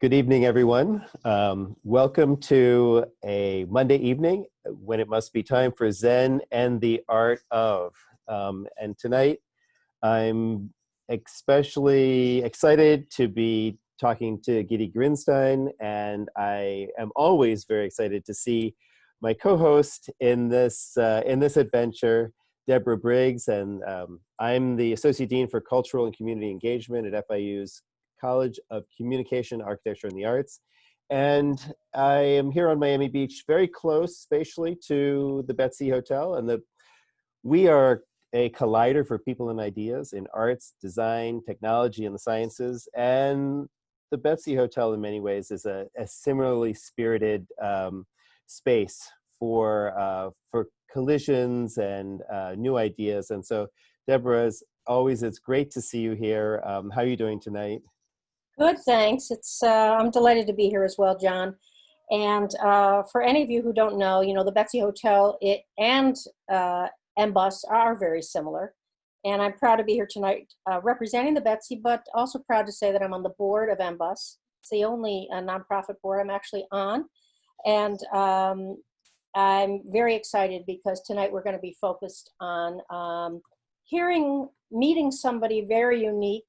Good evening, everyone. Welcome to a Monday evening when it must be time for Zen and the Art of. And tonight, I'm especially excited to be talking to Gidi Grinstein, and I am always very excited to see my co-host in this adventure, Deborah Briggs, and I'm the Associate Dean for Cultural and Community Engagement at FIU's College of Communication, Architecture, and the Arts. And I am here on Miami Beach, very close spatially to the Betsy Hotel. And we are a collider for people and ideas in arts, design, technology, and the sciences. And the Betsy Hotel, in many ways, is a similarly spirited space for collisions and new ideas. And so, Deborah, as always, it's great to see you here. How are you doing tonight? Good, thanks. I'm delighted to be here as well, John. And for any of you who don't know, the Betsy Hotel and MBUS are very similar. And I'm proud to be here tonight representing the Betsy, but also proud to say that I'm on the board of MBUS. It's the only nonprofit board I'm actually on. And I'm very excited because tonight we're going to be focused on meeting somebody very unique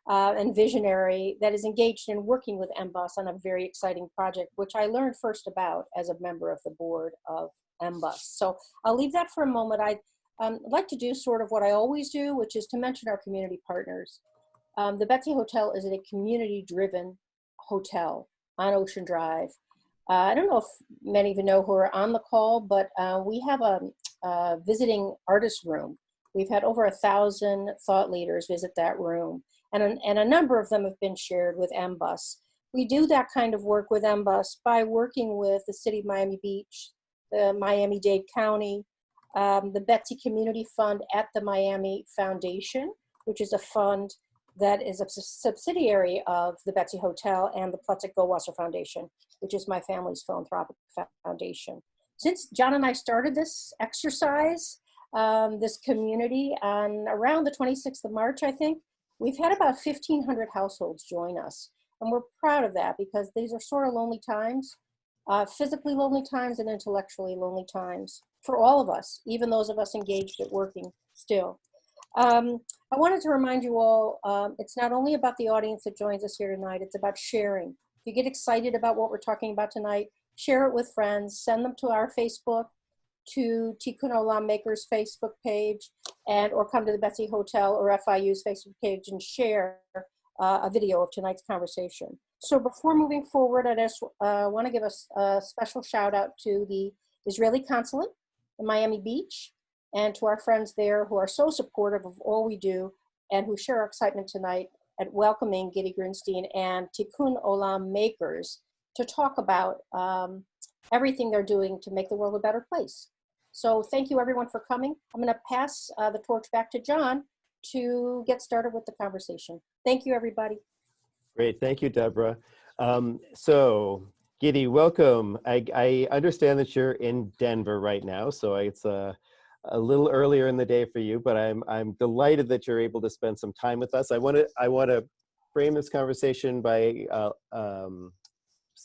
and visionary that is engaged in working with MBUS on a very exciting project, which I learned first about as a member of the board of MBUS. So I'll leave that for a moment. I'd like to do sort of what I always do, which is to mention our community partners. The Betsy Hotel is a community-driven hotel on Ocean Drive. I don't know if many of you know who are on the call, but we have a visiting artist room. We've had over 1,000 thought leaders visit that room. And a number of them have been shared with MBUS. We do that kind of work with MBUS by working with the City of Miami Beach, the Miami-Dade County, the Betsy Community Fund at the Miami Foundation, which is a fund that is a subsidiary of the Betsy Hotel, and the Plutzik Foundation, which is my family's philanthropic foundation. Since John and I started this exercise, this community, on around the 26th of March, I think, we've had about 1,500 households join us, and we're proud of that because these are sort of lonely times, physically lonely times and intellectually lonely times for all of us, even those of us engaged at working still. I wanted to remind you all, it's not only about the audience that joins us here tonight, it's about sharing. If you get excited about what we're talking about tonight, share it with friends, send them to our Facebook, to Tikkun Olam Makers Facebook page, or come to the Betsy Hotel or FIU's Facebook page and share a video of tonight's conversation. So before moving forward, I just want to give a special shout out to the Israeli consulate in Miami Beach and to our friends there who are so supportive of all we do and who share our excitement tonight at welcoming Gidi Grinstein and Tikkun Olam Makers to talk about everything they're doing to make the world a better place. So thank you everyone for coming. I'm going to pass the torch back to John to get started with the conversation. Thank you, everybody. Great, thank you, Deborah. So Gidi, welcome. I understand that you're in Denver right now, so it's a little earlier in the day for you, but I'm delighted that you're able to spend some time with us. I want to frame this conversation by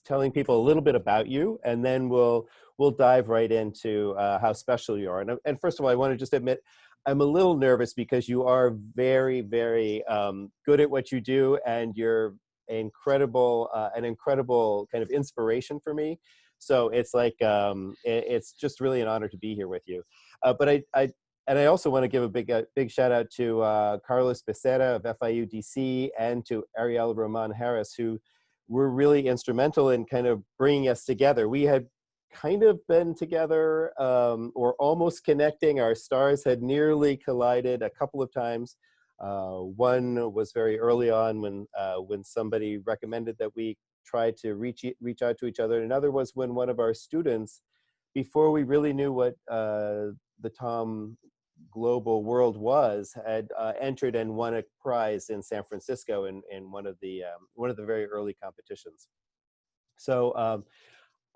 telling people a little bit about you, and then we'll dive right into how special you are. And first of all, I want to just admit, I'm a little nervous because you are very, very good at what you do, and you're an incredible kind of inspiration for me. So it's like, it's just really an honor to be here with you. But I also want to give a big shout out to Carlos Becerra of FIU DC and to Ariel Roman Harris, who were really instrumental in kind of bringing us together. We had kind of been together or almost connecting. Our stars had nearly collided a couple of times. One was very early on when somebody recommended that we try to reach out to each other. Another was when one of our students, before we really knew what the Tom Global World was, had entered and won a prize in San Francisco in one of the very early competitions. So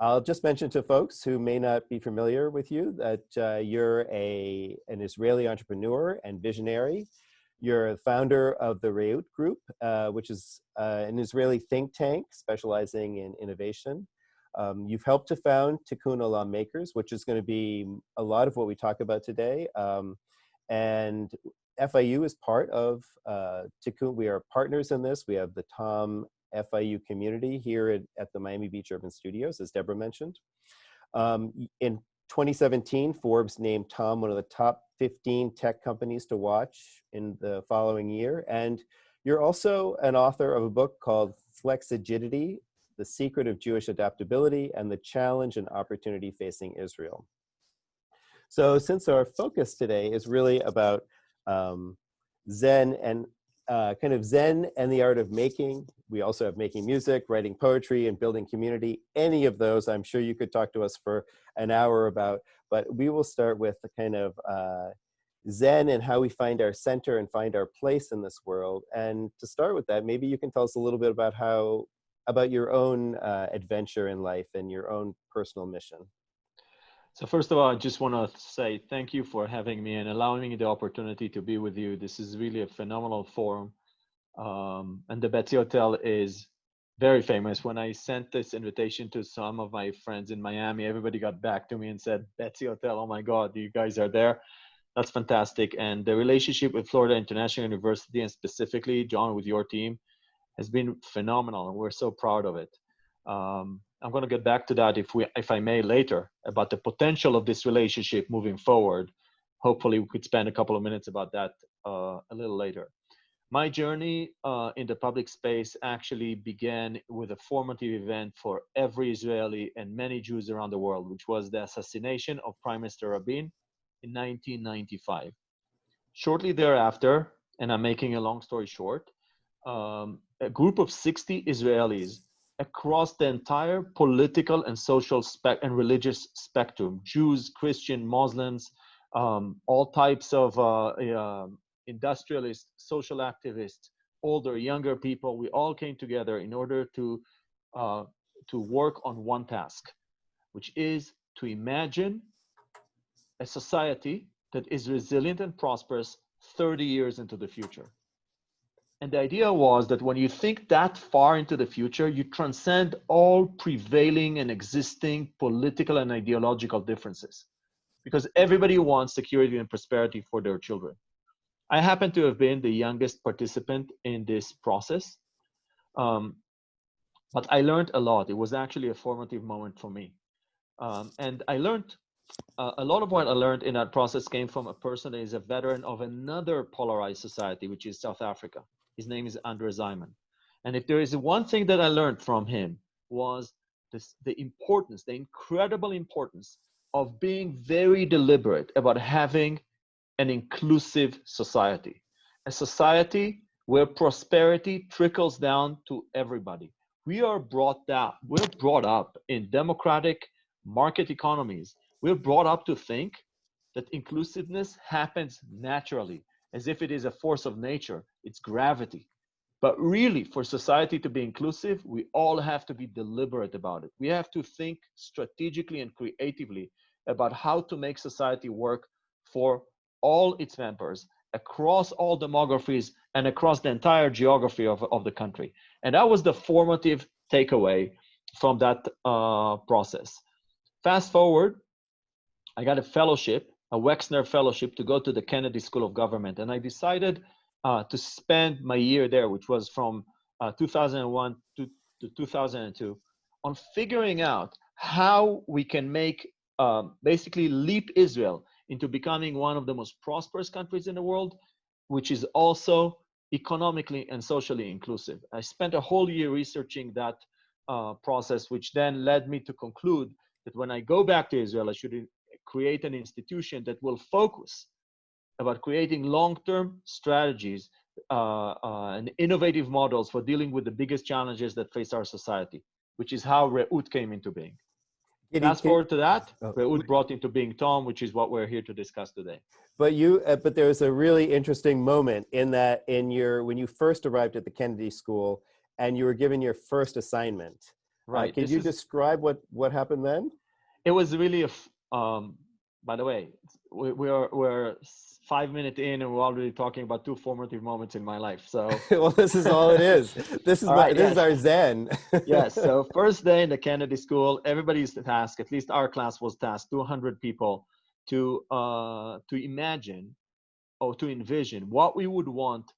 I'll just mention to folks who may not be familiar with you that you're an Israeli entrepreneur and visionary. You're the founder of the Reut Group, which is an Israeli think tank specializing in innovation. You've helped to found Tikkun Olam Makers, which is going to be a lot of what we talk about today. And FIU is part of Tikkun. We are partners in this. We have the Tom FIU community here at the Miami Beach Urban Studios, as Deborah mentioned. In 2017, Forbes named Tom one of the top 15 tech companies to watch in the following year. And you're also an author of a book called Flexigidity, The Secret of Jewish Adaptability and the Challenge and Opportunity Facing Israel. So since our focus today is really about Zen and Zen and the art of making, we also have making music, writing poetry, and building community. Any of those, I'm sure you could talk to us for an hour about, but we will start with the kind of Zen and how we find our center and find our place in this world. And to start with that, maybe you can tell us a little bit about your own adventure in life and your own personal mission. So first of all, I just want to say thank you for having me and allowing me the opportunity to be with you. This is really a phenomenal forum. And the Betsy Hotel is very famous. When I sent this invitation to some of my friends in Miami, everybody got back to me and said, Betsy Hotel, oh my God, you guys are there. That's fantastic. And the relationship with Florida International University, and specifically, John, with your team, has been phenomenal. And we're so proud of it. I'm going to get back to that if I may later, about the potential of this relationship moving forward. Hopefully we could spend a couple of minutes about that a little later. My journey in the public space actually began with a formative event for every Israeli and many Jews around the world, which was the assassination of Prime Minister Abeam in 1995. Shortly thereafter, and I'm making a long story short, a group of 60 Israelis across the entire political and social and religious spectrum, Jews, Christian, Muslims, all types of industrialists, social activists, older, younger people, we all came together in order to work on one task, which is to imagine a society that is resilient and prosperous 30 years into the future. And the idea was that when you think that far into the future, you transcend all prevailing and existing political and ideological differences, because everybody wants security and prosperity for their children. I happen to have been the youngest participant in this process, but I learned a lot. It was actually a formative moment for me. And I learned, a lot of what I learned in that process came from a person that is a veteran of another polarized society, which is South Africa. His name is Andre Zyman. And if there is one thing that I learned from him, was the importance, the incredible importance of being very deliberate about having an inclusive society, a society where prosperity trickles down to everybody. We're brought up in democratic market economies. We're brought up to think that inclusiveness happens naturally, as if it is a force of nature, it's gravity. But really, for society to be inclusive, we all have to be deliberate about it. We have to think strategically and creatively about how to make society work for all its members, across all demographies, and across the entire geography of the country. And that was the formative takeaway from that process. Fast forward, I got a fellowship, a Wexner fellowship, to go to the Kennedy School of Government. And I decided to spend my year there, which was from 2001 to 2002, on figuring out how we can make, basically leap Israel into becoming one of the most prosperous countries in the world, which is also economically and socially inclusive. I spent a whole year researching that process, which then led me to conclude that when I go back to Israel, I should create an institution that will focus about creating long-term strategies and innovative models for dealing with the biggest challenges that face our society, which is how Reut came into being. Fast forward to that, Reut brought into being Tom, which is what we're here to discuss today. But there's a really interesting moment in that, when you first arrived at the Kennedy School and you were given your first assignment. Right. Can you describe what happened then? It was really by the way, we're 5 minutes in and we're already talking about two formative moments in my life. So, Well, this is all it is. This is all right, this is yes. our zen. Yes. So first day in the Kennedy School, everybody's tasked, at least our class was tasked, 200 people to imagine or to envision what we would want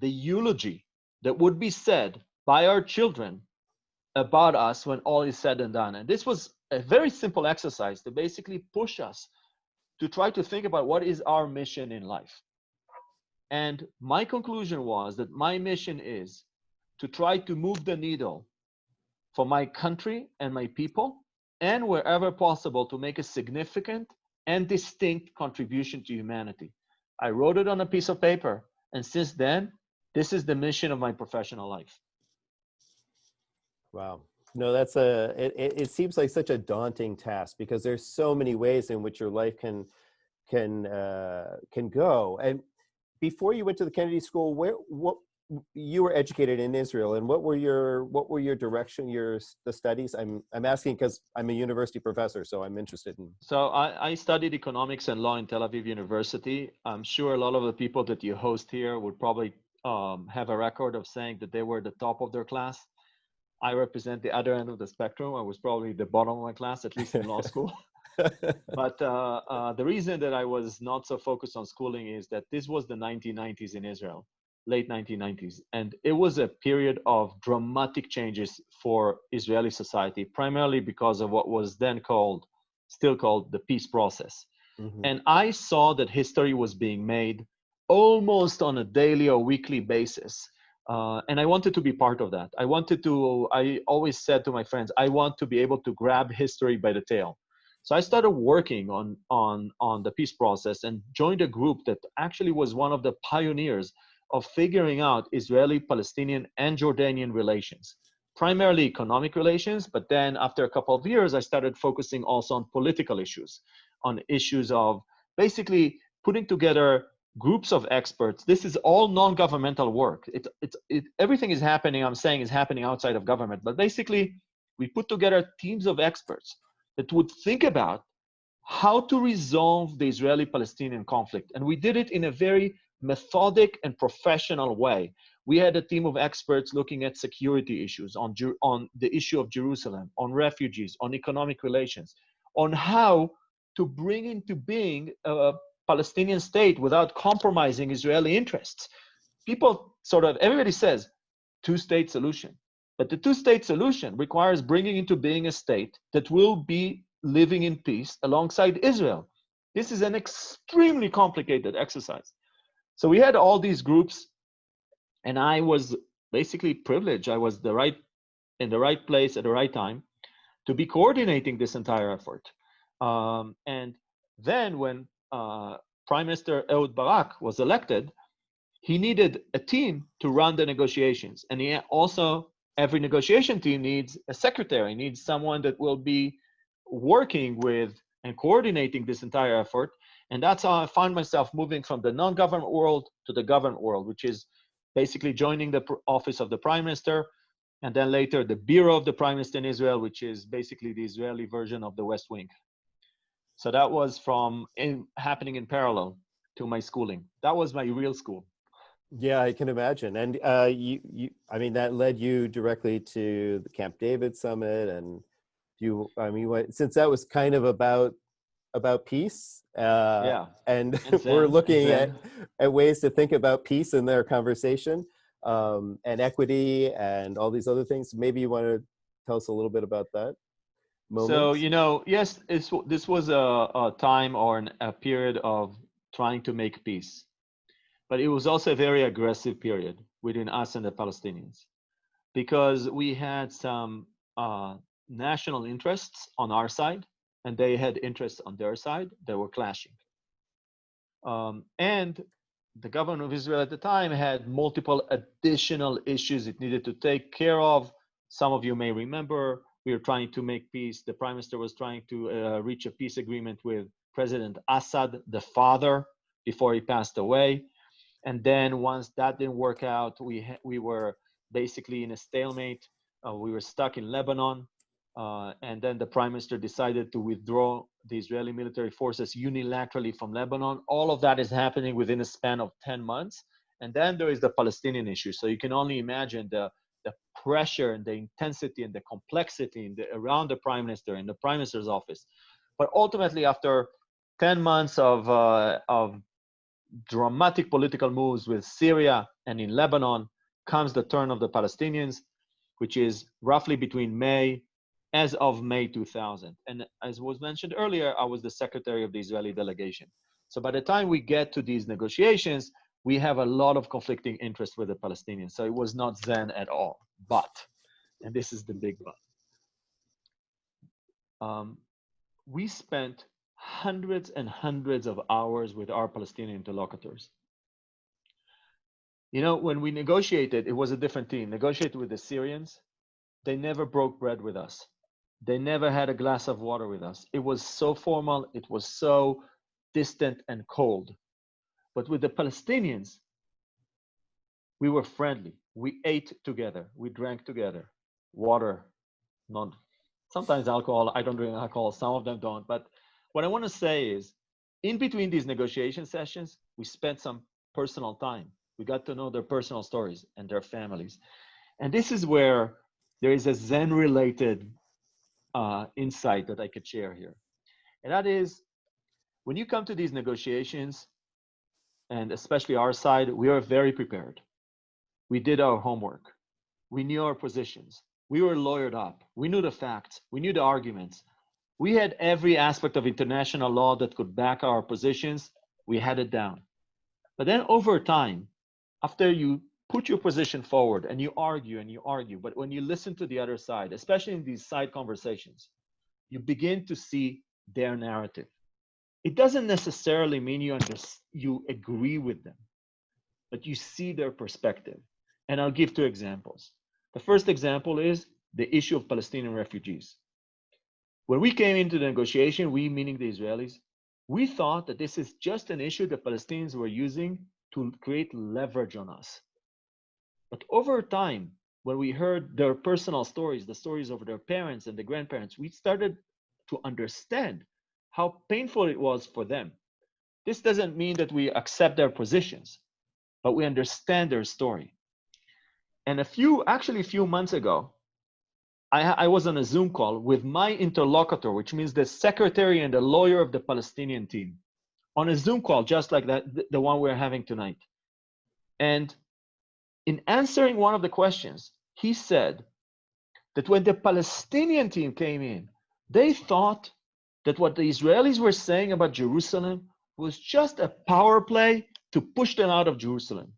the eulogy that would be said by our children about us when all is said and done. And this was a very simple exercise to basically push us to try to think about what is our mission in life. And my conclusion was that my mission is to try to move the needle for my country and my people, and wherever possible to make a significant and distinct contribution to humanity. I wrote it on a piece of paper, and since then, this is the mission of my professional life. Wow. No, it seems like such a daunting task because there's so many ways in which your life can go. And before you went to the Kennedy School, what you were educated in Israel, and what were your direction, the studies? I'm asking because I'm a university professor, so I'm interested in. So I studied economics and law in Tel Aviv University. I'm sure a lot of the people that you host here would probably have a record of saying that they were the top of their class. I represent the other end of the spectrum. I was probably the bottom of my class, at least in law school. But the reason that I was not so focused on schooling is that this was the 1990s in Israel, late 1990s. And it was a period of dramatic changes for Israeli society, primarily because of what was then still called the peace process. Mm-hmm. And I saw that history was being made almost on a daily or weekly basis. And I wanted to be part of that. I always said to my friends, I want to be able to grab history by the tail. So I started working on the peace process and joined a group that actually was one of the pioneers of figuring out Israeli, Palestinian, and Jordanian relations, primarily economic relations. But then after a couple of years, I started focusing also on political issues, on issues of basically putting together groups of experts. This is all non-governmental work. Everything is happening, I'm saying, is happening outside of government. But basically, we put together teams of experts that would think about how to resolve the Israeli-Palestinian conflict. And we did it in a very methodic and professional way. We had a team of experts looking at security issues, on the issue of Jerusalem, on refugees, on economic relations, on how to bring into being a Palestinian state without compromising Israeli interests. Everybody says two-state solution. But the two-state solution requires bringing into being a state that will be living in peace alongside Israel. This is an extremely complicated exercise. So we had all these groups, and I was basically privileged. I was in the right place at the right time to be coordinating this entire effort. And then when Prime Minister Ehud Barak was elected, he needed a team to run the negotiations. And he also, every negotiation team needs a secretary, needs someone that will be working with and coordinating this entire effort. And that's how I found myself moving from the non-government world to the government world, which is basically joining the office of the Prime Minister, and then later the Bureau of the Prime Minister in Israel, which is basically the Israeli version of the West Wing. So that was happening in parallel to my schooling. That was my real school. Yeah, I can imagine. And I mean, that led you directly to the Camp David Summit, and since that was kind of about peace, and we're looking at ways to think about peace in their conversation, and equity and all these other things. Maybe you want to tell us a little bit about that moment? So, yes, this was a time or a period of trying to make peace. But it was also a very aggressive period within us and the Palestinians, because we had some national interests on our side, and they had interests on their side that were clashing. And the government of Israel at the time had multiple additional issues it needed to take care of. Some of you may remember, we were trying to make peace. The Prime Minister was trying to reach a peace agreement with President Assad, the father, before he passed away. And then once that didn't work out, we were basically in a stalemate. We were stuck in Lebanon. And then the Prime Minister decided to withdraw the Israeli military forces unilaterally from Lebanon. All of that is happening within a span of 10 months. And then there is the Palestinian issue. So you can only imagine the pressure and the intensity and the complexity around the prime minister in the prime minister's office. But ultimately, after 10 months of dramatic political moves with Syria and in Lebanon, comes the turn of the Palestinians, which is roughly between as of May 2000. And as was mentioned earlier, I was the secretary of the Israeli delegation. So by the time we get to these negotiations, we have a lot of conflicting interests with the Palestinians. So it was not Zen at all. But, and this is the big but, we spent hundreds and hundreds of hours with our Palestinian interlocutors. You know, when we negotiated, it was a different team. Negotiated with the Syrians, they never broke bread with us. They never had a glass of water with us. It was so formal, it was so distant and cold. But with the Palestinians, we were friendly. We ate together. We drank together. Water, sometimes alcohol. I don't drink alcohol. Some of them don't. But what I want to say is, in between these negotiation sessions, we spent some personal time. We got to know their personal stories and their families. And this is where there is a Zen-related insight that I could share here. And that is, when you come to these negotiations, and especially our side, we are very prepared. We did our homework. We knew our positions. We were lawyered up. We knew the facts. We knew the arguments. We had every aspect of international law that could back our positions. We had it down. But then over time, after you put your position forward and you argue, but when you listen to the other side, especially in these side conversations, you begin to see their narrative. It doesn't necessarily mean you agree with them, but you see their perspective. And I'll give 2 examples. The first example is the issue of Palestinian refugees. When we came into the negotiation, we, meaning the Israelis, we thought that this is just an issue the Palestinians were using to create leverage on us. But over time, when we heard their personal stories, the stories of their parents and the grandparents, we started to understand how painful it was for them. This doesn't mean that we accept their positions, but we understand their story. And a few months ago, I was on a Zoom call with my interlocutor, which means the secretary and the lawyer of the Palestinian team, on a Zoom call just like that, the one we're having tonight. And in answering one of the questions, he said that when the Palestinian team came in, they thought that what the Israelis were saying about Jerusalem was just a power play to push them out of Jerusalem.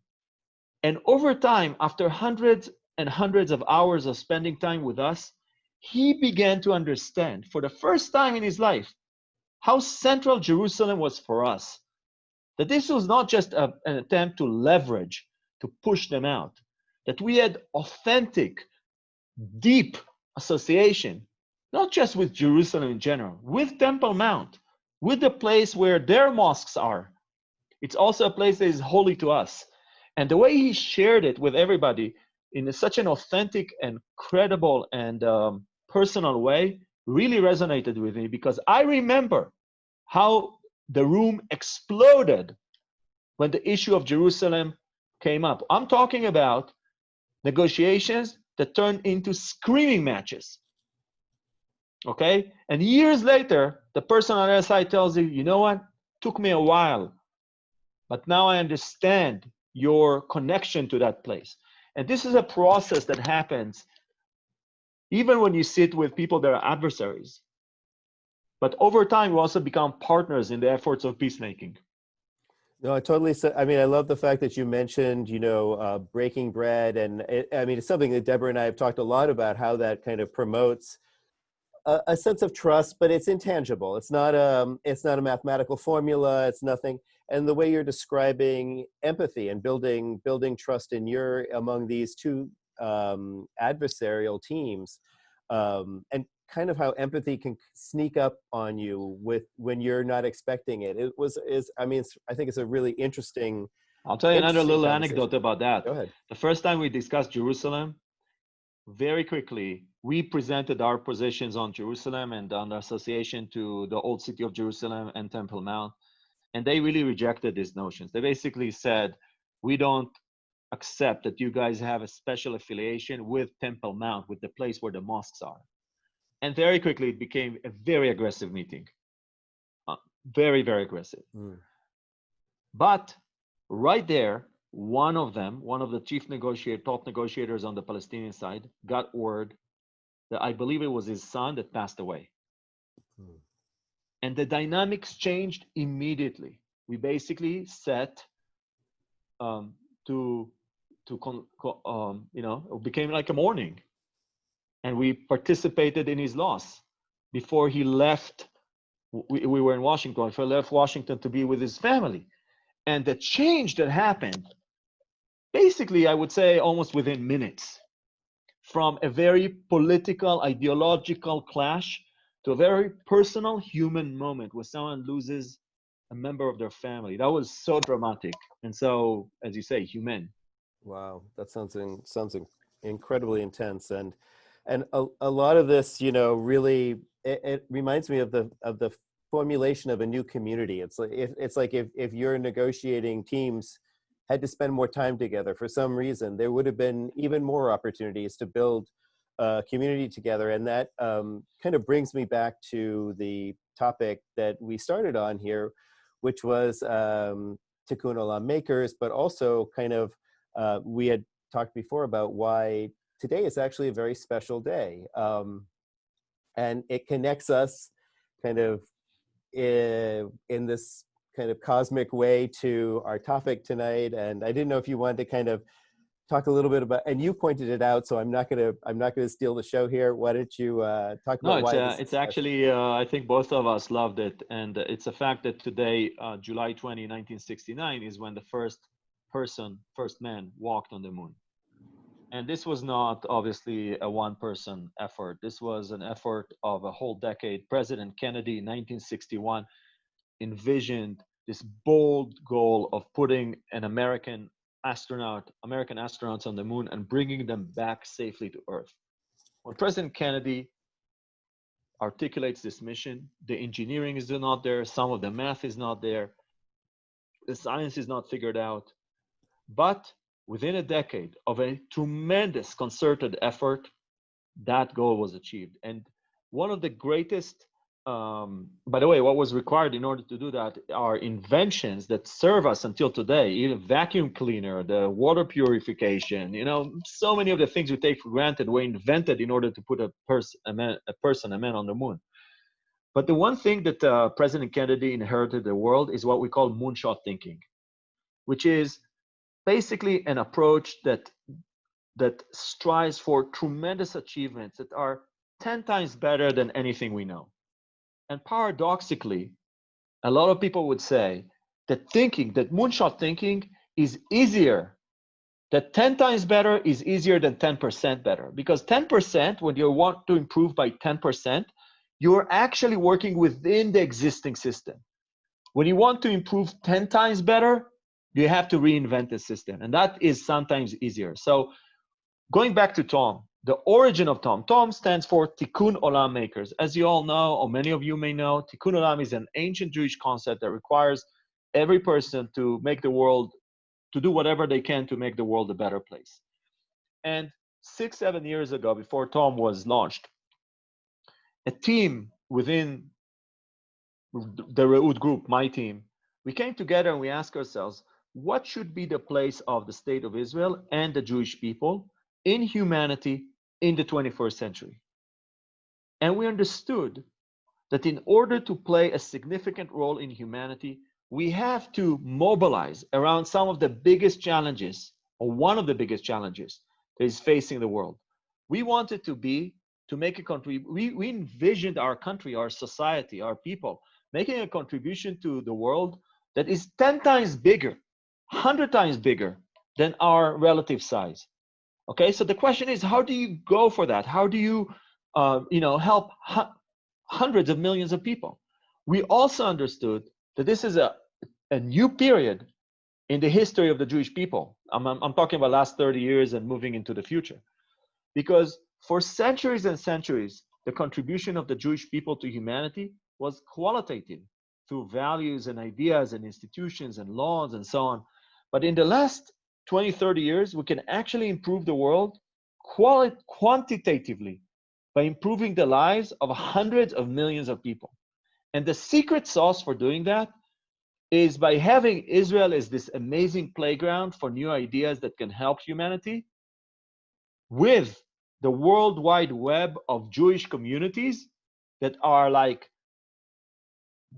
And over time, after hundreds and hundreds of hours of spending time with us, he began to understand for the first time in his life how central Jerusalem was for us. That this was not just an attempt to leverage, to push them out. That we had authentic, deep association, not just with Jerusalem in general, with Temple Mount, with the place where their mosques are. It's also a place that is holy to us. And the way he shared it with everybody in such an authentic and credible and personal way really resonated with me, because I remember how the room exploded when the issue of Jerusalem came up. I'm talking about negotiations that turned into screaming matches. Okay? And years later, the person on the other side tells you, you know what? Took me a while, but now I understand your connection to that place. And this is a process that happens even when you sit with people that are adversaries. But over time, we also become partners in the efforts of peacemaking. No, I totally. I mean, I love the fact that you mentioned, breaking bread, and it's something that Deborah and I have talked a lot about, how that kind of promotes a sense of trust, but it's intangible. It's not a mathematical formula. It's nothing. And the way you're describing empathy and building trust among these 2 adversarial teams, and kind of how empathy can sneak up on you when you're not expecting it. I think it's a really interesting. I'll tell you another little anecdote about that. Go ahead. The first time we discussed Jerusalem, very quickly, we presented our positions on Jerusalem and on the association to the old city of Jerusalem and Temple Mount. And they really rejected these notions. They basically said, we don't accept that you guys have a special affiliation with Temple Mount, with the place where the mosques are. And very quickly, it became a very aggressive meeting. Very, very aggressive. But right there, one of the top negotiators on the Palestinian side, got word that I believe it was his son that passed away. And the dynamics changed immediately. We basically set it became like a mourning. And we participated in his loss. Before he left, we were in Washington, before he left Washington to be with his family. And the change that happened, basically, I would say almost within minutes, from a very political, ideological clash to a very personal human moment where someone loses a member of their family. That was so dramatic. And so, as you say, human. Wow, that sounds incredibly intense. And a lot of this, really, it reminds me of the formulation of a new community. It's like if your negotiating teams had to spend more time together for some reason, there would have been even more opportunities to build a community together. And that kind of brings me back to the topic that we started on here, which was Tikkun Olam makers, but also kind of, we had talked before about why today is actually a very special day. And it connects us kind of in this kind of cosmic way to our topic tonight. And I didn't know if you wanted to kind of talk a little bit about, and you pointed it out, so I'm not gonna steal the show here. Why don't you talk about why this it's actually, I think both of us loved it. And it's a fact that today, July 20, 1969, is when the first man walked on the moon. And this was not obviously a one-person effort. This was an effort of a whole decade. President Kennedy in 1961 envisioned this bold goal of putting American astronauts on the moon and bringing them back safely to Earth. When President Kennedy articulates this mission, the engineering is not there, some of the math is not there, the science is not figured out, but within a decade of a tremendous concerted effort, that goal was achieved. And one of the greatest, by the way, what was required in order to do that are inventions that serve us until today, even vacuum cleaner, the water purification, so many of the things we take for granted were invented in order to put a man on the moon. But the one thing that President Kennedy inherited the world is what we call moonshot thinking, which is basically an approach that strives for tremendous achievements that are 10 times better than anything we know. And paradoxically, a lot of people would say that moonshot thinking is easier, that 10 times better is easier than 10% better. Because 10%, when you want to improve by 10%, you're actually working within the existing system. When you want to improve 10 times better, you have to reinvent the system. And that is sometimes easier. So going back to TOM, the origin of TOM stands for Tikkun Olam makers. As you all know, or many of you may know, Tikkun Olam is an ancient Jewish concept that requires every person to do whatever they can to make the world a better place. And 6-7 years ago, before TOM was launched, a team within the Re'ud group, my team, we came together and we asked ourselves, what should be the place of the state of Israel and the Jewish people in humanity in the 21st century? And we understood that in order to play a significant role in humanity, we have to mobilize around some of the biggest challenges, or one of the biggest challenges that is facing the world. We wanted to make a contribution. We envisioned our country, our society, our people, making a contribution to the world that is 10 times bigger, 100 times bigger than our relative size. Okay, so the question is, how do you go for that? How do you, help hundreds of millions of people? We also understood that this is a new period in the history of the Jewish people. I'm talking about last 30 years and moving into the future. Because For centuries and centuries, the contribution of the Jewish people to humanity was qualitative through values and ideas and institutions and laws and so on. But in the last 20, 30 years, we can actually improve the world quantitatively by improving the lives of hundreds of millions of people. And the secret sauce for doing that is by having Israel as this amazing playground for new ideas that can help humanity, with the World Wide Web of Jewish communities that are like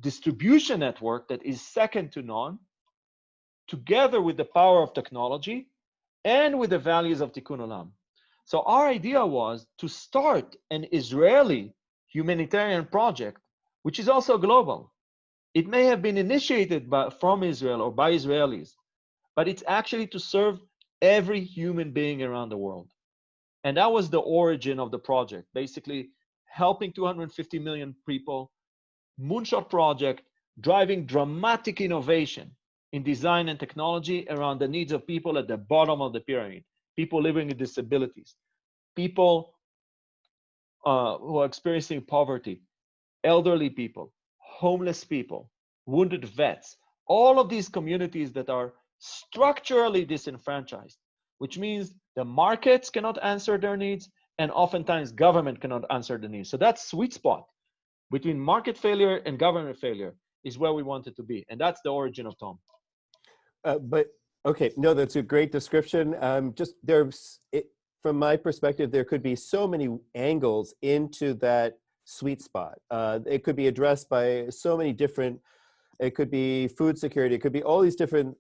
distribution network that is second to none, together with the power of technology and with the values of Tikkun Olam. So our idea was to start an Israeli humanitarian project, which is also global. It may have been initiated from Israel or by Israelis, but it's actually to serve every human being around the world. And that was the origin of the project, basically helping 250 million people, Moonshot project, driving dramatic innovation in design and technology around the needs of people at the bottom of the pyramid, people living with disabilities, people who are experiencing poverty, elderly people, homeless people, wounded vets, all of these communities that are structurally disenfranchised, which means the markets cannot answer their needs, and oftentimes government cannot answer the needs. So that sweet spot between market failure and government failure is where we wanted to be. And that's the origin of Tom. But okay, no, that's a great description. From my perspective, there could be so many angles into that sweet spot. It could be addressed by so many different, it could be food security, it could be all these different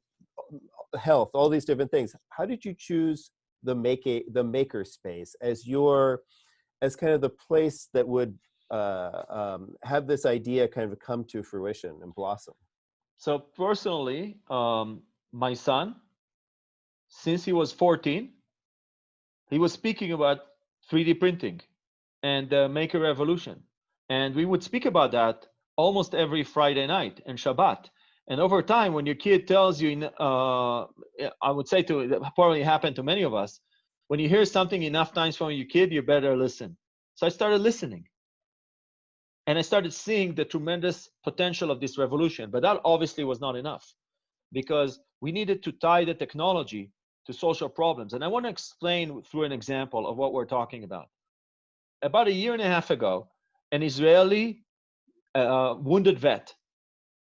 health, all these different things. How did you choose the maker space as kind of the place that would have this idea kind of come to fruition and blossom? So personally, my son, since he was 14, he was speaking about 3D printing and the maker revolution. And we would speak about that almost every Friday night and Shabbat. And over time, when your kid tells you, I would say it probably happened to many of us, when you hear something enough times from your kid, you better listen. So I started listening. And I started seeing the tremendous potential of this revolution. But that obviously was not enough, because we needed to tie the technology to social problems. And I want to explain through an example of what we're talking about. About a year and a half ago, an Israeli wounded vet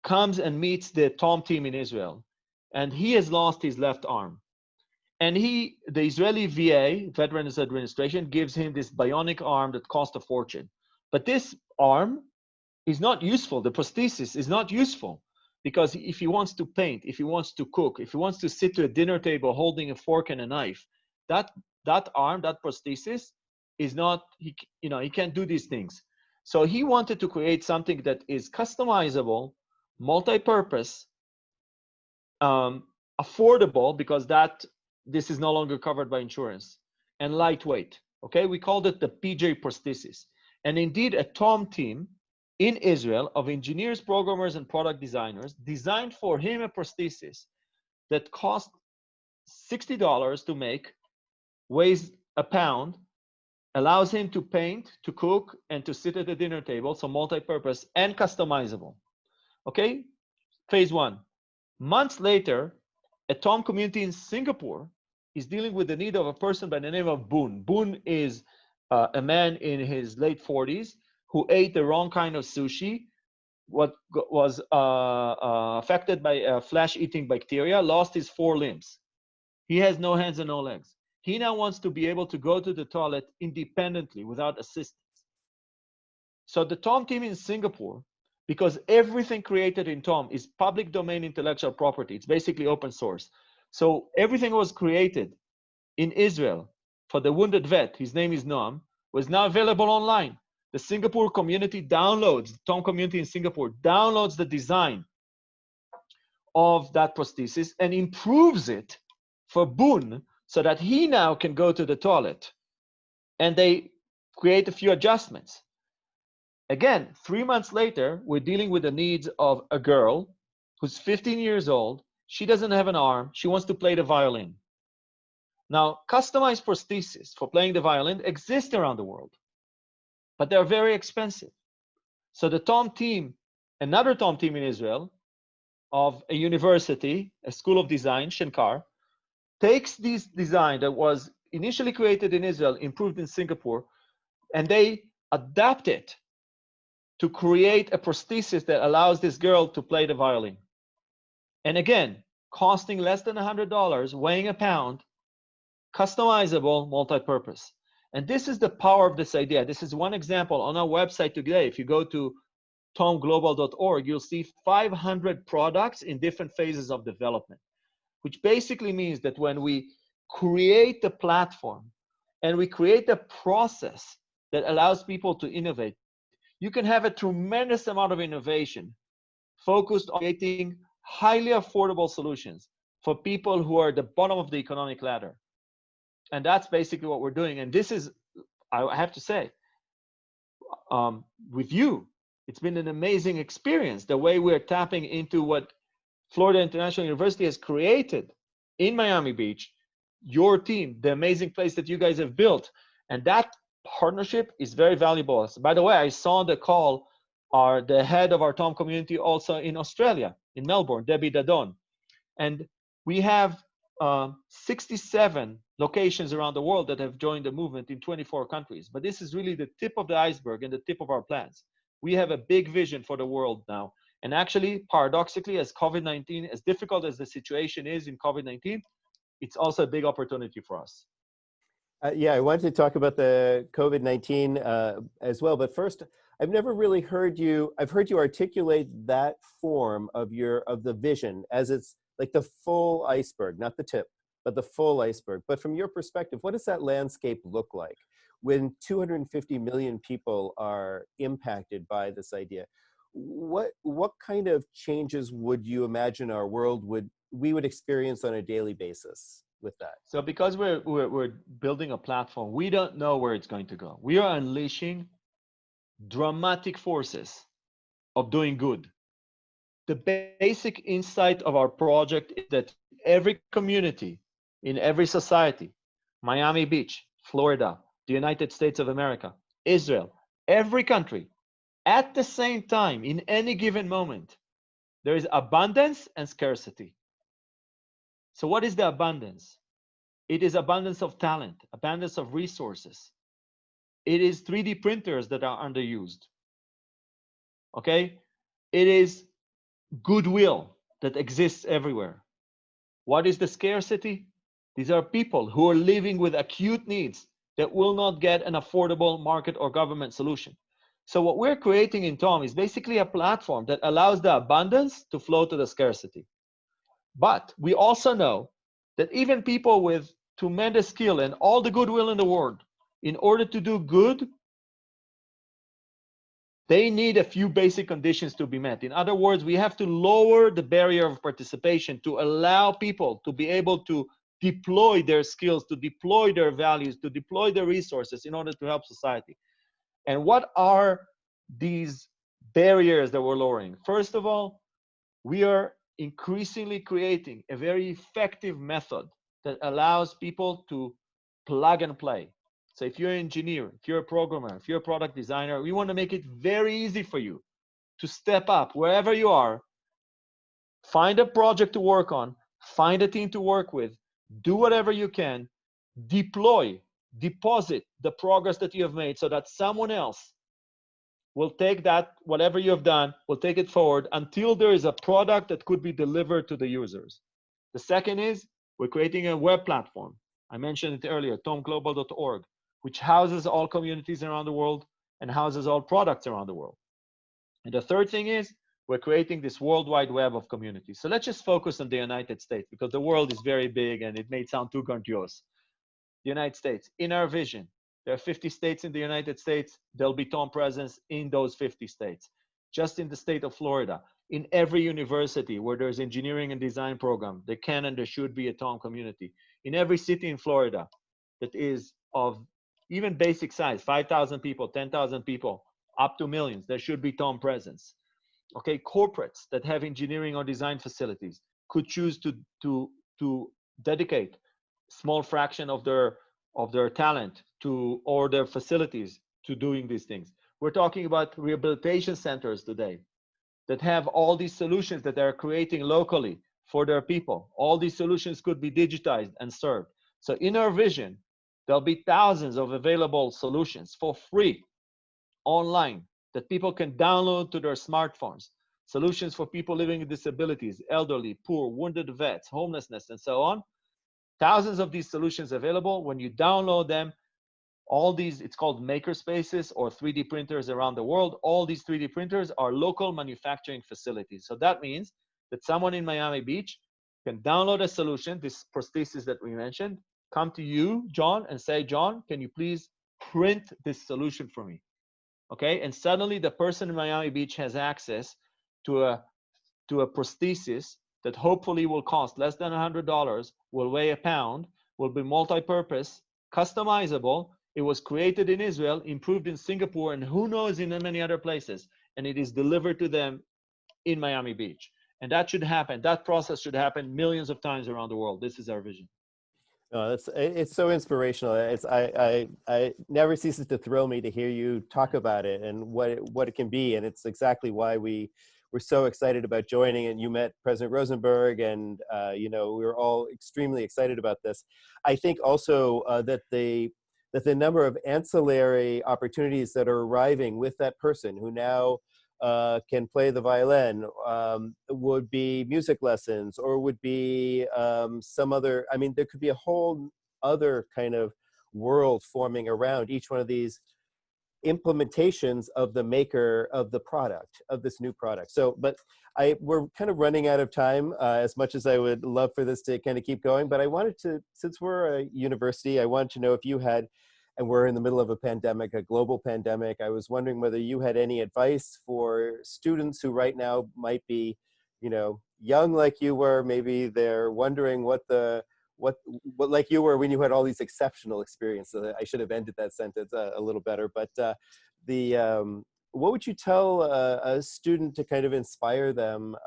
comes and meets the Tom team in Israel, and he has lost his left arm. And the Israeli VA, Veterans Administration, gives him this bionic arm that cost a fortune. But this arm is not useful. The prosthesis is not useful, because if he wants to paint, if he wants to cook, if he wants to sit to a dinner table holding a fork and a knife, that arm, that prosthesis is not, he can't do these things. So he wanted to create something that is customizable, multi-purpose, affordable, because this is no longer covered by insurance, and lightweight. Okay, we called it the PJ prosthesis. And indeed, a Tom team in Israel of engineers, programmers, and product designers designed for him a prosthesis that cost $60 to make, weighs a pound, allows him to paint, to cook, and to sit at the dinner table, so multi-purpose and customizable. Okay, phase one. Months later, a Tom community in Singapore is dealing with the need of a person by the name of Boon. Boon is a man in his late 40s who ate the wrong kind of sushi, what was affected by flesh-eating bacteria, lost his 4 limbs. He has no hands and no legs. He now wants to be able to go to the toilet independently without assistance. So the Tom team in Singapore, because everything created in Tom is public domain intellectual property, it's basically open source. So everything was created in Israel for the wounded vet, his name is Noam, was now available online. The Singapore community downloads, the Tom community in Singapore downloads the design of that prosthesis and improves it for Boon so that he now can go to the toilet. And they create a few adjustments. Again, 3 months later, we're dealing with the needs of a girl who's 15 years old. She doesn't have an arm. She wants to play the violin. Now, customized prostheses for playing the violin exist around the world, but they're very expensive. So the Tom team, another Tom team in Israel of a university, a school of design, Shenkar, takes this design that was initially created in Israel, improved in Singapore, and they adapt it to create a prosthesis that allows this girl to play the violin. And again, costing less than $100, weighing a pound, customizable, multi-purpose. And this is the power of this idea. This is one example on our website today. If you go to tomglobal.org, you'll see 500 products in different phases of development, which basically means that when we create the platform and we create a process that allows people to innovate, you can have a tremendous amount of innovation focused on creating highly affordable solutions for people who are at the bottom of the economic ladder. And that's basically what we're doing. And this is, I have to say, with you, it's been an amazing experience, the way we're tapping into what Florida International University has created in Miami Beach, your team, the amazing place that you guys have built. And that partnership is very valuable. By the way, I saw the call the head of our Tom community also in Australia, in Melbourne, Debbie Dadon. And we have 67 locations around the world that have joined the movement in 24 countries. But this is really the tip of the iceberg and the tip of our plans. We have a big vision for the world now. And actually, paradoxically, as COVID-19, as difficult as the situation is in COVID-19, it's also a big opportunity for us. Yeah, I wanted to talk about the COVID-19 as well. But first, I've never really heard you, I've heard you articulate that form of the vision as it's like the full iceberg, not the tip, but the full iceberg. But from your perspective, what does that landscape look like when 250 million people are impacted by this idea? What kind of changes would you imagine our world we would experience on a daily basis with that? So because we're building a platform, we don't know where it's going to go. We are unleashing dramatic forces of doing good. The basic insight of our project is that every community in every society, Miami Beach, Florida, the United States of America, Israel, every country, at the same time, in any given moment, there is abundance and scarcity. So what is the abundance? It is abundance of talent, abundance of resources. It is 3D printers that are underused. Okay? It is goodwill that exists everywhere. What is the scarcity? These are people who are living with acute needs that will not get an affordable market or government solution. So what we're creating in Tom is basically a platform that allows the abundance to flow to the scarcity. But we also know that even people with tremendous skill and all the goodwill in the world, in order to do good, they need a few basic conditions to be met. In other words, we have to lower the barrier of participation to allow people to be able to deploy their skills, to deploy their values, to deploy their resources in order to help society. And what are these barriers that we're lowering? First of all, we are increasingly creating a very effective method that allows people to plug and play. So if you're an engineer, if you're a programmer, if you're a product designer, we want to make it very easy for you to step up wherever you are, find a project to work on, find a team to work with, do whatever you can, deploy, deposit the progress that you have made so that someone else will take that, whatever you have done, will take it forward until there is a product that could be delivered to the users. The second is we're creating a web platform. I mentioned it earlier, tomglobal.org, which houses all communities around the world and houses all products around the world. And the third thing is we're creating this worldwide web of communities. So let's just focus on the United States because the world is very big and it may sound too grandiose. The United States, in our vision, there are 50 states in the United States. There'll be Tom presence in those 50 states. Just in the state of Florida, in every university where there's engineering and design program, there can and there should be a Tom community. In every city in Florida that is of even basic size, 5,000 people, 10,000 people, up to millions, there should be Tom presence. Okay, corporates that have engineering or design facilities could choose to dedicate small fraction of their talent to, or their facilities to doing these things. We're talking about rehabilitation centers today that have all these solutions that they're creating locally for their people. All these solutions could be digitized and served. So in our vision, there'll be thousands of available solutions for free online that people can download to their smartphones. Solutions for people living with disabilities, elderly, poor, wounded vets, homelessness, and so on. Thousands of these solutions available. When you download them, all these, it's called maker spaces or 3D printers around the world. All these 3D printers are local manufacturing facilities. So that means that someone in Miami Beach can download a solution, this prosthesis that we mentioned, come to you, John, and say, John, can you please print this solution for me? Okay, and suddenly the person in Miami Beach has access to a prosthesis that hopefully will cost less than $100, will weigh a pound, will be multi-purpose, customizable. It was created in Israel, improved in Singapore, and who knows in many other places. And it is delivered to them in Miami Beach. And that should happen. That process should happen millions of times around the world. This is our vision. Oh, it's so inspirational. I never ceases to thrill me to hear you talk about it and what it can be. And it's exactly why we're so excited about joining. And you met President Rosenberg, and we were all extremely excited about this. I think also that the number of ancillary opportunities that are arriving with that person who now can play the violin, would be music lessons, or would be some other, I mean, there could be a whole other kind of world forming around each one of these implementations of the maker of the product, of this new product. So, but we're kind of running out of time, as much as I would love for this to kind of keep going. But I wanted to, since we're a university, I wanted to know if you had, and we're in the middle of a pandemic, a global pandemic, I was wondering whether you had any advice for students who right now might be, young like you were. Maybe they're wondering what like you were when you had all these exceptional experiences. I should have ended that sentence a little better. But what would you tell a student to kind of inspire them,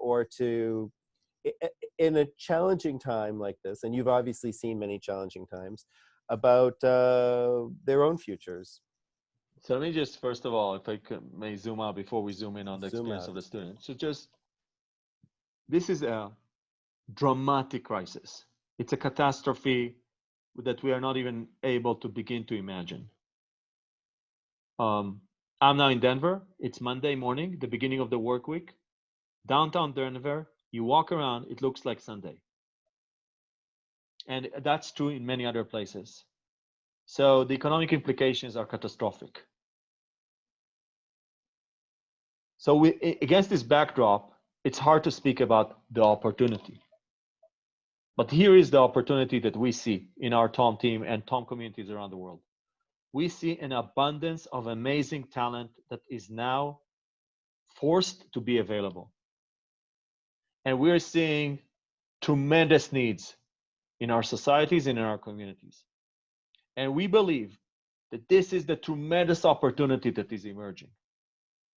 or to, in a challenging time like this, and you've obviously seen many challenging times, about their own futures? So let me just, first of all, if I may zoom out before we zoom in on the experience of the student. So this is a dramatic crisis. It's a catastrophe that we are not even able to begin to imagine. I'm now in Denver. It's Monday morning, the beginning of the work week. Downtown Denver, you walk around, it looks like Sunday. And that's true in many other places. So the economic implications are catastrophic. So against this backdrop, it's hard to speak about the opportunity. But here is the opportunity that we see in our TOM team and TOM communities around the world. We see an abundance of amazing talent that is now forced to be available. And we're seeing tremendous needs in our societies and in our communities. And we believe that this is the tremendous opportunity that is emerging.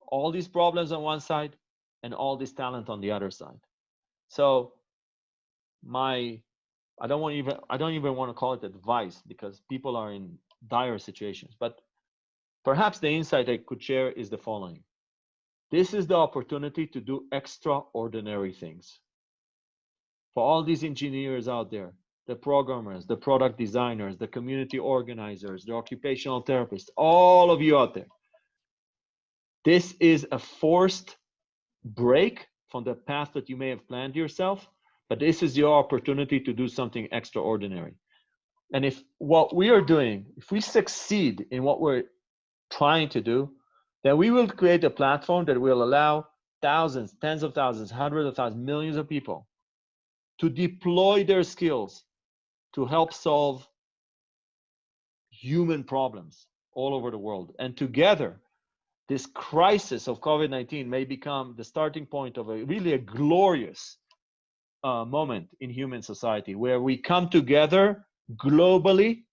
All these problems on one side and all this talent on the other side. So I don't even want to call it advice, because people are in dire situations, but perhaps the insight I could share is the following. This is the opportunity to do extraordinary things. For all these engineers out there, the programmers, the product designers, the community organizers, the occupational therapists, all of you out there, this is a forced break from the path that you may have planned yourself, but this is your opportunity to do something extraordinary. And if what we are doing, if we succeed in what we're trying to do, then we will create a platform that will allow thousands, tens of thousands, hundreds of thousands, millions of people to deploy their skills to help solve human problems all over the world. And together, this crisis of COVID-19 may become the starting point of a glorious moment in human society, where we come together globally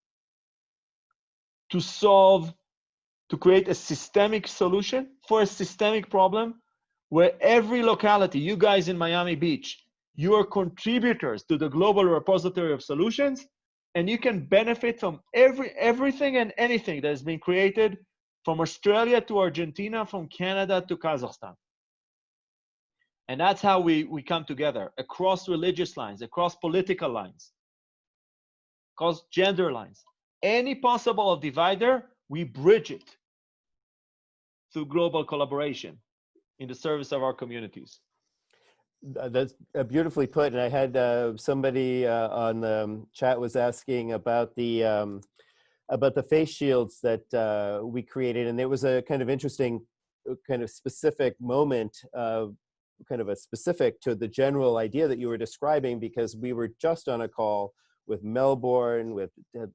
to create a systemic solution for a systemic problem, where every locality, you guys in Miami Beach, you are contributors to the global repository of solutions, and you can benefit from everything and anything that has been created from Australia to Argentina, from Canada to Kazakhstan. And that's how we come together across religious lines, across political lines, across gender lines. Any possible divider, we bridge it through global collaboration in the service of our communities. That's beautifully put. And I had somebody on the chat was asking about the face shields that we created, and it was a kind of interesting, kind of specific moment, kind of a specific to the general idea that you were describing, because we were just on a call with Melbourne, with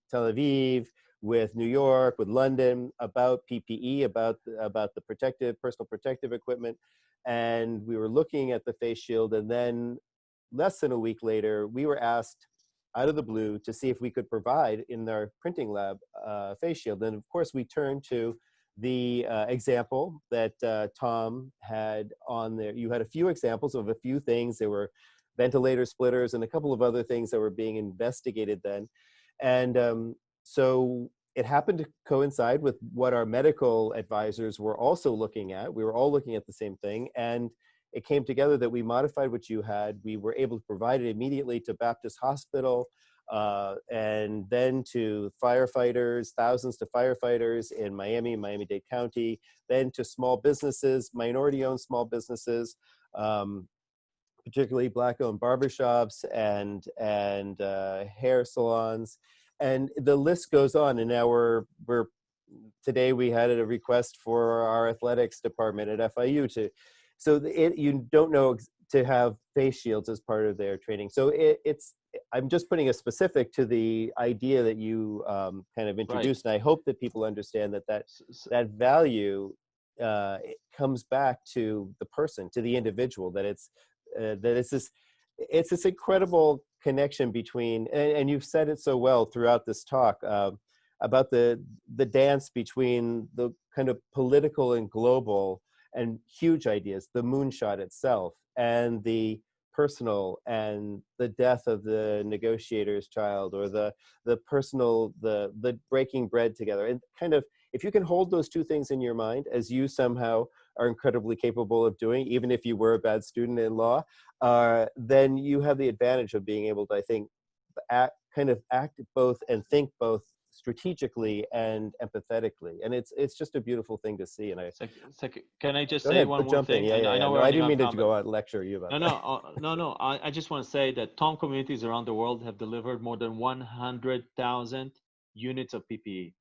Tel Aviv, with New York, with London about PPE, about the personal protective equipment. And we were looking at the face shield, and then less than a week later, we were asked out of the blue to see if we could provide in our printing lab face shield. And of course, we turned to the example that Tom had on there. You had a few examples of a few things. There were ventilator splitters and a couple of other things that were being investigated then. And so it happened to coincide with what our medical advisors were also looking at. We were all looking at the same thing, and it came together that we modified what you had. We were able to provide it immediately to Baptist Hospital, and then to firefighters, thousands to firefighters in Miami-Dade County, then to small businesses, minority-owned small businesses, particularly Black-owned barbershops and hair salons. And the list goes on. And now we're today we had a request for our athletics department at FIU you don't know to have face shields as part of their training. So I'm just putting a specific to the idea that you kind of introduced. Right. And I hope that people understand that value it comes back to the person, to the individual, that it's this incredible connection between, and you've said it so well throughout this talk, about the dance between the kind of political and global and huge ideas, the moonshot itself, and the personal, and the death of the negotiator's child, or the personal, the breaking bread together. And kind of, if you can hold those two things in your mind, as you somehow are incredibly capable of doing, even if you were a bad student in law, then you have the advantage of being able to, I think, act both and think both strategically and empathetically. And it's just a beautiful thing to see. And can I just say one more thing? I didn't mean to go out and lecture you about that. No. I just want to say that Tom communities around the world have delivered more than 100,000 units of PPE.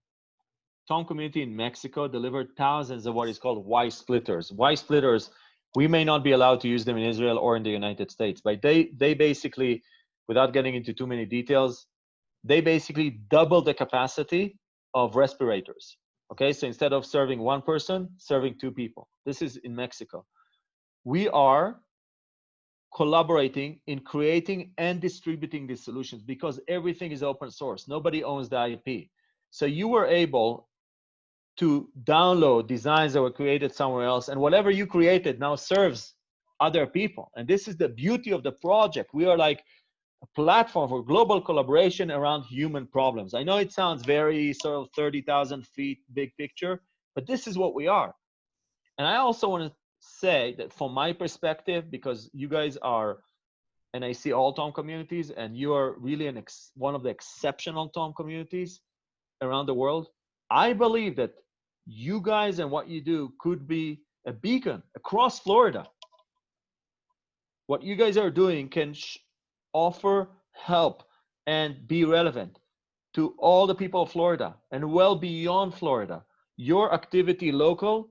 Tom community in Mexico delivered thousands of what is called Y splitters. Y splitters, we may not be allowed to use them in Israel or in the United States, but they basically, without getting into too many details, they basically double the capacity of respirators. Okay, so instead of serving one person, serving two people. This is in Mexico. We are collaborating in creating and distributing these solutions because everything is open source. Nobody owns the IP. So you were able to download designs that were created somewhere else, and whatever you created now serves other people. And this is the beauty of the project. We are like a platform for global collaboration around human problems. I know it sounds very sort of 30,000 feet big picture, but this is what we are. And I also want to say that from my perspective, because you guys are, and I see all Tom communities, and you are really one of the exceptional Tom communities around the world, I believe that you guys and what you do could be a beacon across Florida. What you guys are doing can offer help and be relevant to all the people of Florida and well beyond Florida. Your activity local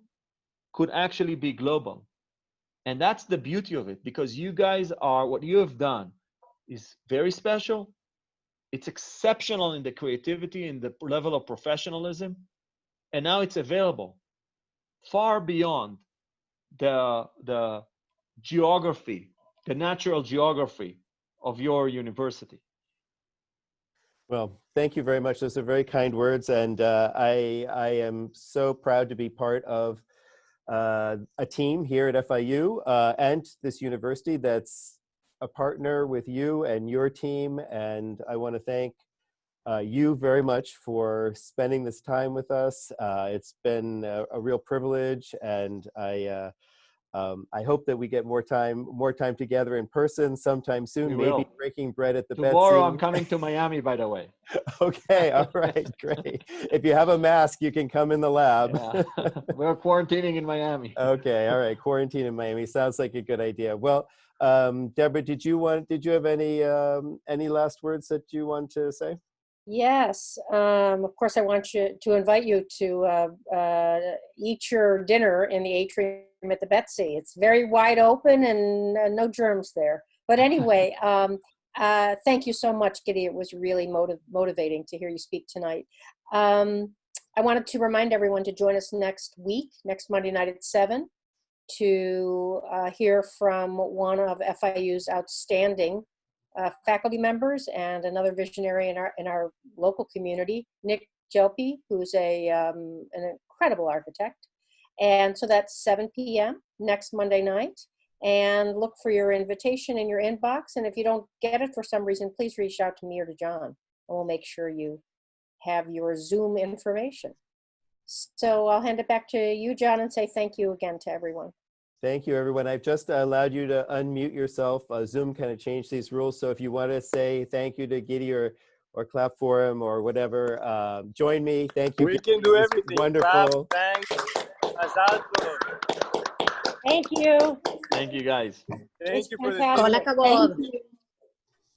could actually be global. And that's the beauty of it, because you guys are, what you have done is very special. It's exceptional in the creativity, in the level of professionalism. And now it's available far beyond the geography, the natural geography of your university. Well, thank you very much. Those are very kind words. And I am so proud to be part of a team here at FIU and this university that's a partner with you and your team. And I want to thank you very much for spending this time with us. It's been a real privilege, and I hope that we get more time together in person sometime soon. We Maybe will. breaking bread at the Tomorrow Betsy. I'm coming to Miami, by the way. Okay, all right, great. If you have a mask, you can come in the lab. Yeah. We're quarantining in Miami. Okay, all right. Quarantine in Miami sounds like a good idea. Well, Deborah, did you have any last words that you want to say? Yes, of course, I want to invite you to eat your dinner in the atrium at the Betsy. It's very wide open and no germs there. But anyway, thank you so much, Gidi. It was really motivating to hear you speak tonight. I wanted to remind everyone to join us next week, next Monday night at 7, to hear from one of FIU's outstanding faculty members and another visionary in our local community, Nick Jopi, who's an incredible architect. And so that's 7 p.m. next Monday night. And look for your invitation in your inbox. And if you don't get it for some reason, please reach out to me or to John, and we'll make sure you have your Zoom information. So I'll hand it back to you, John, and say thank you again to everyone. Thank you, everyone. I've just allowed you to unmute yourself. Zoom kind of changed these rules. So if you want to say thank you to Gidi or clap for him or whatever, join me. Thank you. We can do everything. Wonderful. Clap, thanks. Asalto. Thank you. Thank you, guys. Thank you for the Fantastic. dinner. Thank you.